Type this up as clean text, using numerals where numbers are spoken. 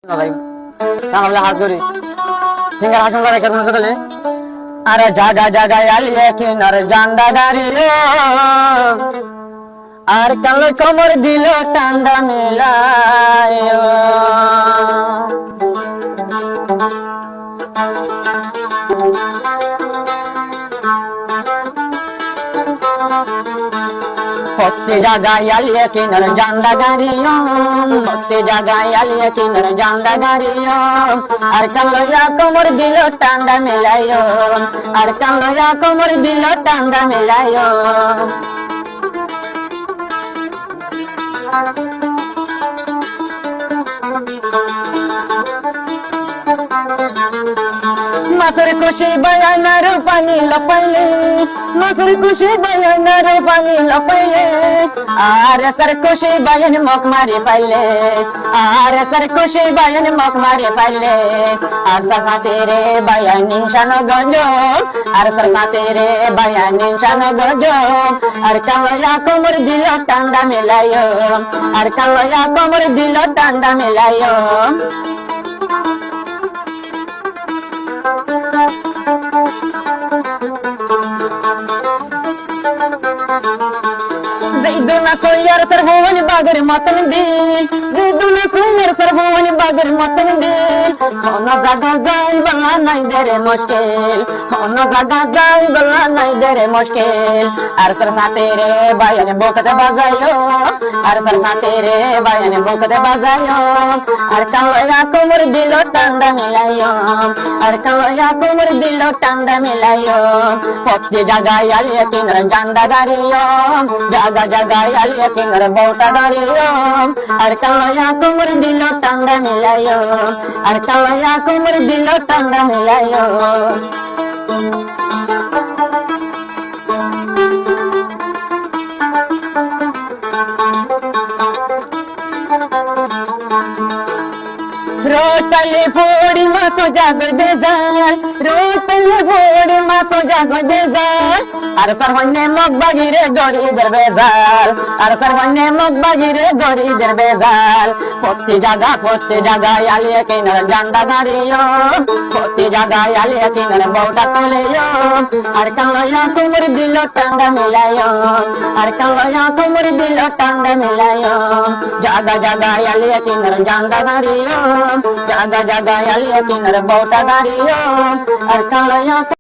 হাত ধরি সিঙ্গার হাসন করে কেমন করে আরে জাগা জাগায় আলিয়ে কিনার জান্ডা গাড়িয়ে আর কালো কমর দিল টান্ডা মিলায় প্রত্যে জায়গায় আলিয়ে কিনার জান্ডা গাড়িয়ে প্রত্যে জায়গায় আলিয়ে কিনার জান্ডা গাড়িয়ে আর কালোয়া কমর দিল টান্ডা মিলায় আর কালোয়া কমর দিল টান্ডা মিলায় মাছের খুশি বয়ানার পানি লপাইলে মাছের খুশি বয়ানার পানি লপাইলে আর সর খুশি বয়ান মুখ মারি পাইলে আর সর খুশি বয়ান মুখ মারি পাইলে আর সাথে রে বয়ান নিশান গঞ্জ আর সাথে রে বয়ান নিশান গঞ্জ আর কালোয়া কোমর দিল টান্ডা মিলাইও আর কালোয়া কোমর দিল টান্ডা মিলাইও زيدنا صير سربوني باقر ماتم دي زيدنا صير سربوني باقر ماتم دي هنا زادا زاي بلا ناي دره مشکل هنا زادا زاي بلا ناي دره مشکل ارسر ساتے رے بايان بوکتے بازايو ارسر ساتے رے بايان بوکتے بازايو ارکان لویا کومر دلو ٹانڈا ملايو ارکان لویا کومر دلو ٹانڈا ملايو پوتی جگاي আলিয়া কিনার জান্ডা গাড়িও জাগা জাগায় আলিয়া কিনার বউটা গাড়িও আর কালোয়া কোমর দিল টান্ডা মিলাইও আর কালোয়া কোমর দিল টান্ডা মিলাইও रोटले फोड़ी मासो जागो देजाल रोटले फोड़ी मासो जागो देजाल আর সরবন্নে মুখ বাগিরে গরিদের বেজাল আর সরবন্নে মুখ বাগিরে গরিদের বেজাল প্রতি জায়গায় আলিয়ে কিনার জান্ডা গাড়িও প্রতি জায়গায় আলিয়ে কিনার বউটা তোলেও আর কালোয়া কোমর দিল টান্ডা মিলাইও আর কালোয়া কোমর দিল টান্ডা মিলাইও জায়গায় আলিয়ে কিনার জান্ডা গাড়িও জায়গায় আলিয়ে কিনার বউটা গাড়িও আর কালোয়া